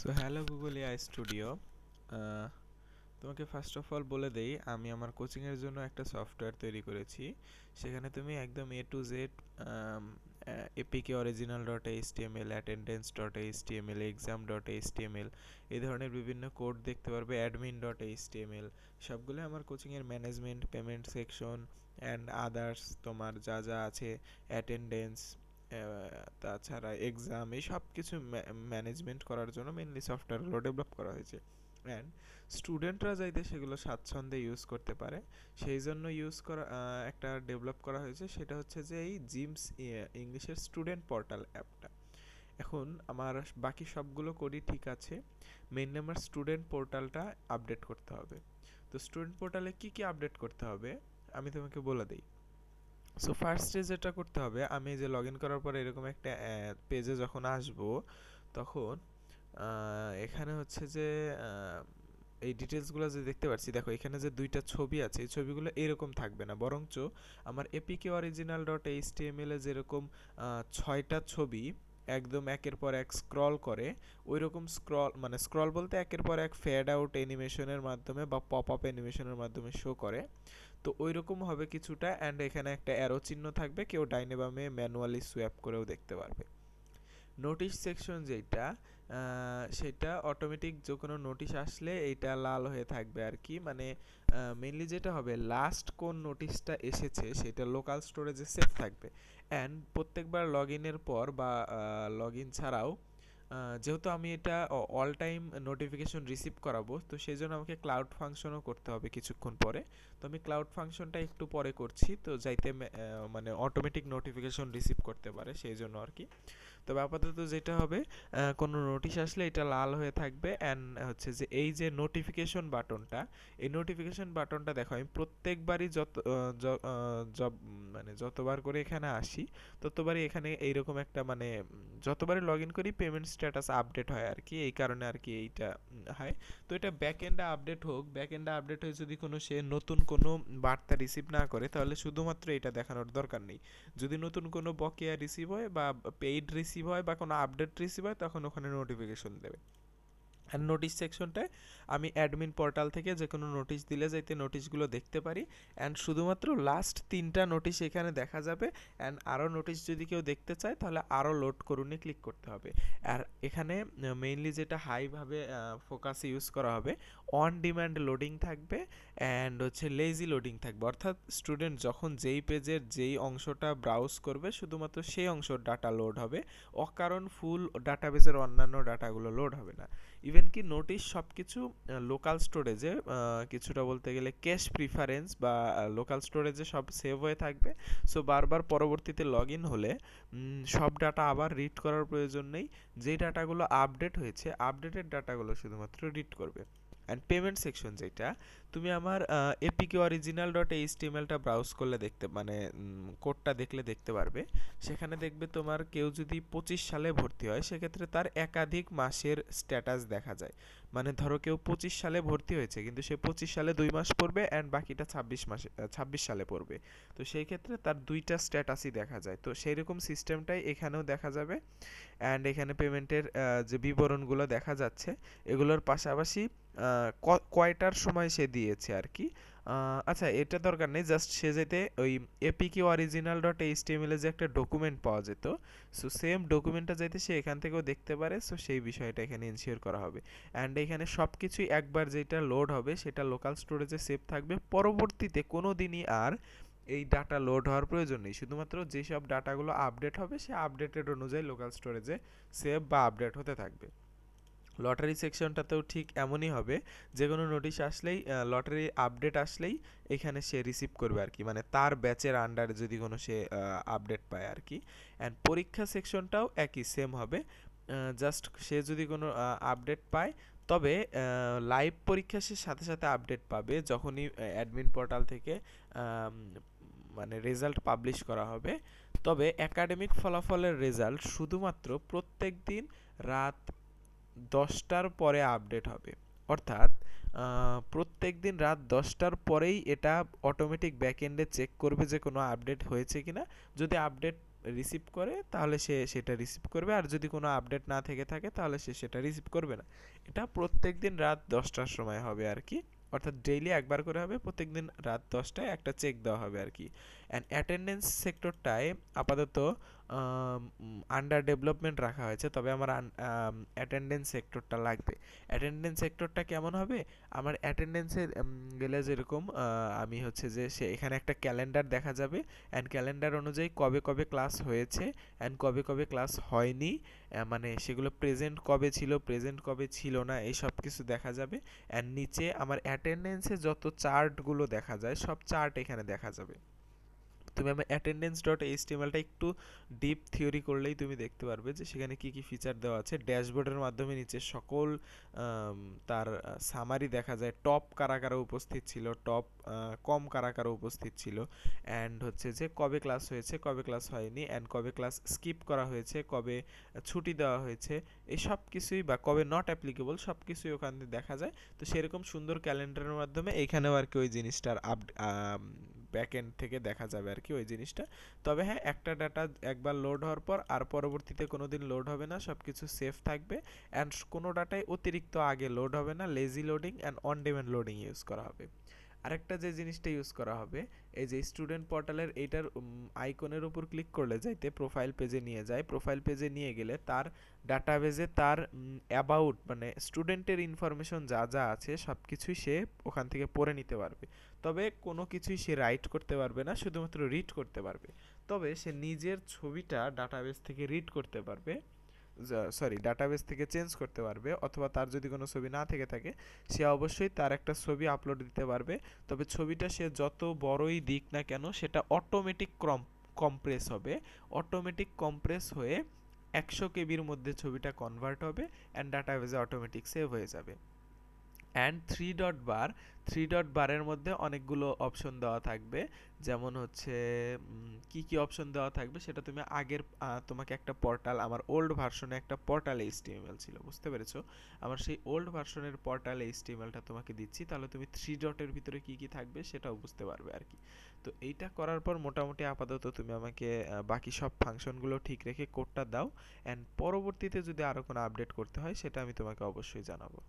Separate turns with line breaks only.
So hello Google AI studio. তোমাকে first of all বলে দেই, আমি আমার কোচিংয়ের জন্য একটা সফটওয়্যার তৈরি করেছি। সেখানে তুমি একদম A to Z APK original dot HTML, attendance dot HTML, exam dot HTML এই ধরনের বিভিন্ন কোড দেখতে পারবে। অ্যাডমিন ডট এইচটিএমএল সবগুলো আমার কোচিংয়ের management, payment section and others, তোমার যা যা আছে, অ্যাটেন্ডেন্স, তাছাড়া এক্সাম, এই সব কিছু ম্যানেজমেন্ট করার জন্য মেনলি সফটওয়্যারগুলো ডেভেলপ করা হয়েছে। অ্যান্ড স্টুডেন্টরা যাইতে সেগুলো স্বাচ্ছন্দ্যে ইউজ করতে পারে সেই জন্য ইউজ করা একটা ডেভেলপ করা হয়েছে, সেটা হচ্ছে যে এই জিমস ইংলিশের স্টুডেন্ট পোর্টাল অ্যাপটা। এখন আমার বাকি সবগুলো কোডই ঠিক আছে, মেইনলি আমার স্টুডেন্ট পোর্টালটা আপডেট করতে হবে। তো স্টুডেন্ট পোর্টালে কি কি আপডেট করতে হবে আমি তোমাকে বলে দিই। সো ফার্স্টে যেটা করতে হবে, আমি যে লগ ইন করার পরে এরকম একটা পেজে যখন আসব, তখন এখানে হচ্ছে যে এই ডিটেলসগুলো যে দেখতে পাচ্ছি, দেখো এখানে যে দুইটা ছবি আছে, এই ছবিগুলো এরকম থাকবে না, বরঞ্চ আমার এপিকে অরিজিনাল ডট এইচটিএমএল এ যেরকম 6টা ছবি একদম একের পর এক স্ক্রল করে, ওই রকম স্ক্রল মানে স্ক্রল বলতে একের পর এক ফেড আউট অ্যানিমেশনের মাধ্যমে বা পপ আপ অ্যানিমেশনের মাধ্যমে শো করে। তো ওই রকম হবে কিছুটা, অ্যান্ড এখানে একটা অ্যারো চিহ্ন থাকবে, কেউ ডাইনে বামে ম্যানুয়ালি সোয়াপ করেও দেখতে পারবে। নোটিশ সেকশন যেটা, সেটা অটোমেটিক যে কোনো নোটিশ আসলে এইটা লাল হয়ে থাকবে আর কি, মানে মেনলি যেটা হবে লাস্ট কোন নোটিশটা এসেছে সেটা লোকাল স্টোরেজে সেভ থাকবে। অ্যান্ড প্রত্যেকবার লগ ইনের পর বা লগ ইন ছাড়াও, যেহেতু আমি এটা অল টাইম নোটিফিকেশন রিসিভ করাবো, তো সেই জন্য আমাকে ক্লাউড ফাংশনও করতে হবে কিছুক্ষণ পরে। তো আমি ক্লাউড ফাংশনটা একটু পরে করছি, তো যাইতে মানে অটোমেটিক নোটিফিকেশন রিসিভ করতে পারে সেই জন্য আর কি। তবে আপাতত যেটা হবে, কোনো নোটিশ আসলে এটা লাল হয়ে থাকবে। অ্যান্ড হচ্ছে যে এই যে নোটিফিকেশন বাটনটা, এই নোটিফিকেশন বাটনটা দেখো আমি প্রত্যেকবারই মানে যতবার করে এখানে আসি ততবারই এখানে এইরকম একটা মানে যতবারই লগ ইন করি পেমেন্ট স্ট্যাটাস আপডেট হয় আর কি, এই কারণে আর কি এইটা হয়। তো এটা ব্যাক এন্ডে আপডেট হোক, ব্যাক এন্ডে আপডেট হয়ে যদি কোনো সে নতুন কোনো বার্তা রিসিভ না করে তাহলে শুধুমাত্র এটা দেখানোর দরকার নেই। যদি নতুন কোনো বকেয়া রিসিভ হয় বা পেইড রিসিভ হয় বা কোনো আপডেট রিসিভ হয় তখন ওখানে নোটিফিকেশন দেবে। আর নোটিশ সেকশনটায় আমি অ্যাডমিন পোর্টাল থেকে যে কোনো নোটিশ দিলে যাইতে নোটিশগুলো দেখতে পারি। অ্যান্ড শুধুমাত্র লাস্ট 3টা নোটিশ এখানে দেখা যাবে। অ্যান্ড আরও নোটিশ যদি কেউ দেখতে চায় তাহলে আরও লোড করুনে ক্লিক করতে হবে। আর এখানে মেইনলি যেটা হাইভাবে ফোকাসে ইউজ করা হবে, অন ডিম্যান্ড লোডিং থাকবে অ্যান্ড হচ্ছে লেজি লোডিং থাকবে, অর্থাৎ স্টুডেন্ট যখন যেই পেজের যেই অংশটা ব্রাউজ করবে শুধুমাত্র সেই অংশের ডাটা লোড হবে, অকারণ ফুল ডাটাবেসের অন্যান্য ডাটাগুলো লোড হবে না। ইভেন কি নোটিশ সব কিছু লোকাল স্টোরেজে, কিছুটা বলতে গেলে ক্যাশ প্রিফারেন্স বা লোকাল স্টোরেজে সব সেভ হয়ে থাকবে। সো বারবার পরবর্তীতে লগ ইন হলে সব ডাটা আবার রিড করার প্রয়োজন নেই। যেই ডাটাগুলো আপডেট হয়েছে আপডেটেড ডাটাগুলো শুধুমাত্র রিড করবে। অ্যান্ড পেমেন্ট সেকশন যেটা, তুমি আমার এপিকে অরিজিনাল ডট এইচটিএমএলটা ব্রাউজ করলে দেখতে মানে কোডটা দেখলে দেখতে পারবে। সেখানে দেখবে তোমার কেউ যদি 25 সালে ভর্তি হয় সেক্ষেত্রে তার একাধিক মাসের স্ট্যাটাস দেখা যায়। মানে ধরো কেউ 25 সালে ভর্তি হয়েছে কিন্তু সে 25 সালে 2 মাস পড়বে অ্যান্ড বাকিটা 26 সালে পড়বে। তো সেই ক্ষেত্রে তার দুইটা স্ট্যাটাসই দেখা যায়, তো সেই রকম সিস্টেমটাই এখানেও দেখা যাবে। অ্যান্ড এখানে পেমেন্টের যে বিবরণগুলো দেখা যাচ্ছে এগুলোর পাশাপাশি কয়টার সময় সে দিয়েছে আর কি। আচ্ছা এটা দরকার নেই, জাস্ট সে যেতে ওই এপিকে অরিজিনাল ডট এইচটিএমএল এ যে একটা ডকুমেন্ট পাওয়া যেত, সো সেম ডকুমেন্টটা যাইতে সে এখান থেকেও দেখতে পারে, সো সেই বিষয়টা এখানে ইনশিওর করা হবে। অ্যান্ড এখানে সব কিছুই একবার যেটা লোড হবে সেটা লোকাল স্টোরেজে সেভ থাকবে, পরবর্তীতে কোনো দিনই আর এই ডাটা লোড হওয়ার প্রয়োজন নেই। শুধুমাত্র যেসব ডাটাগুলো আপডেট হবে সে আপডেটেড অনুযায়ী লোকাল স্টোরেজে সেভ বা আপডেট হতে থাকবে। লটারি সেকশনটাতেও ঠিক এমনই হবে, যে কোনো নোটিশ আসলেই লটারি আপডেট আসলেই এখানে সে রিসিভ করবে আর কি, মানে তার ব্যাচের আন্ডারে যদি কোনো সে আপডেট পায় আর কি। অ্যান্ড পরীক্ষা সেকশনটাও একই সেম হবে, জাস্ট সে যদি কোনো আপডেট পায়, তবে লাইভ পরীক্ষা সে সাথে সাথে আপডেট পাবে যখনই অ্যাডমিন পোর্টাল থেকে আম, মানে রেজাল্ট পাবলিশ করা হবে। তবে একাডেমিক ফলাফলের রেজাল্ট শুধুমাত্র প্রত্যেক দিন রাত 10টার পরে আপডেট হবে, অর্থাৎ প্রত্যেক দিন রাত 10টার পরেই এটা অটোমেটিক ব্যাকএন্ডে চেক করবে যে কোনো আপডেট হয়েছে কিনা। যদি আপডেট রিসিভ করে তাহলে সে সেটা রিসিভ করবে, আর যদি কোনো আপডেট না থেকে থাকে তাহলে সে সেটা রিসিভ করবে না। এটা প্রত্যেকদিন রাত 10টার সময় হবে আর কি, অর্থাৎ ডেইলি একবার করে হবে, প্রত্যেকদিন রাত 10টায় একটা চেক দেওয়া হবে আর কি। অ্যান্ড অ্যাটেন্ডেন্স সেক্টরটায় আপাতত আন্ডার ডেভেলপমেন্ট রাখা হয়েছে, তবে আমার অ্যাটেন্ডেন্স সেক্টরটা লাগবে। অ্যাটেন্ডেন্স সেক্টরটা কেমন হবে? আমার অ্যাটেন্ডেন্সের গেলে যেরকম আমি হচ্ছে যে সে এখানে একটা ক্যালেন্ডার দেখা যাবে, অ্যান্ড ক্যালেন্ডার অনুযায়ী কবে কবে ক্লাস হয়েছে অ্যান্ড কবে কবে ক্লাস হয়নি, মানে সেগুলো প্রেজেন্ট কবে ছিল, প্রেজেন্ট কবে ছিল না, এই সব কিছু দেখা যাবে। অ্যান্ড নিচে আমার অ্যাটেন্ডেন্সে যত চার্টগুলো দেখা যায় সব চার্ট এখানে দেখা যাবে। তুমি আমার অ্যাটেন্ডেন্স ডট এইচটিএমএলটা একটু ডিপ থিওরি করলেই তুমি দেখতে পারবে যে সেখানে কি কি ফিচার দেওয়া আছে। ড্যাশবোর্ডের মাধ্যমে নিচে সকল তার সামারি দেখা যায়, টপ কারা কারা উপস্থিত ছিল, টপ কম কারা কারা উপস্থিত ছিল, অ্যান্ড হচ্ছে যে কবে ক্লাস হয়েছে, কবে ক্লাস হয়নি, অ্যান্ড কবে ক্লাস স্কিপ করা হয়েছে, কবে ছুটি দেওয়া হয়েছে, এই সব কিছুই, বা কবে নট অ্যাপ্লিকেবল, সব কিছুই ওখানে দেখা যায়। তো সেরকম সুন্দর ক্যালেন্ডারের মাধ্যমে এইখানেও আর কি ওই জিনিসটার ব্যাকএন্ড থেকে দেখা যাবে আর কি ওই জিনিসটা। তবে হ্যাঁ, একটা ডাটা একবার লোড হওয়ার পর আর পরবর্তীতে কোনো দিন লোড হবে না, সব কিছু সেফ থাকবে, অ্যান্ড কোনো ডাটাই অতিরিক্ত আগে লোড হবে না। Lazy loading and on demand loading use করা হবে। আরেকটা যে জিনিসটা ইউজ করা হবে, এই যে স্টুডেন্ট পোর্টালের এইটার আইকনের উপর ক্লিক করলে যাইতে প্রোফাইল পেজে নিয়ে যায়, প্রোফাইল পেজে নিয়ে গেলে তার ডাটাবেজে তার অ্যাবাউট মানে স্টুডেন্টের ইনফরমেশন যা যা আছে সব কিছুই সে ওখান থেকে পড়ে নিতে পারবে। তবে কোনো কিছুই সে রাইট করতে পারবে না, শুধুমাত্র রিড করতে পারবে। তবে সে নিজের ছবিটা ডাটাবেস থেকে রিড করতে পারবে, সরি ডাটাবেস থেকে চেঞ্জ করতে পারবে, অথবা তার যদি কোনো ছবি না থেকে থাকে সে অবশ্যই তার একটা ছবি আপলোড দিতে পারবে। তবে ছবিটা সে যত বড়ই দিক না কেন সেটা অটোমেটিক কম্প্রেস হবে, অটোমেটিক কম্প্রেস হয়ে 100 কেবির মধ্যে ছবিটা কনভার্ট হবে, অ্যান্ড ডাটাবেসে অটোমেটিক সেভ হয়ে যাবে। অ্যান্ড থ্রি ডট বারের মধ্যে অনেকগুলো অপশন দেওয়া থাকবে, যেমন হচ্ছে কি কি অপশন দেওয়া থাকবে সেটা তুমি আগের তোমাকে একটা পোর্টাল, আমার ওল্ড ভার্সনে একটা পোর্টাল এইচটিএমএল ছিল, বুঝতে পেরেছো? আমার সেই ওল্ড ভার্সনের পোর্টাল এইচটিএমএলটা তোমাকে দিচ্ছি, তাহলে তুমি থ্রি ডটের ভিতরে কি কি থাকবে সেটাও বুঝতে পারবে আর কি। তো এইটা করার পর মোটামুটি আপাতত তুমি আমাকে বাকি সব ফাংশনগুলো ঠিক রেখে কোডটা দাও, অ্যান্ড পরবর্তীতে যদি আরও কোনো আপডেট করতে হয় সেটা আমি তোমাকে অবশ্যই জানাবো।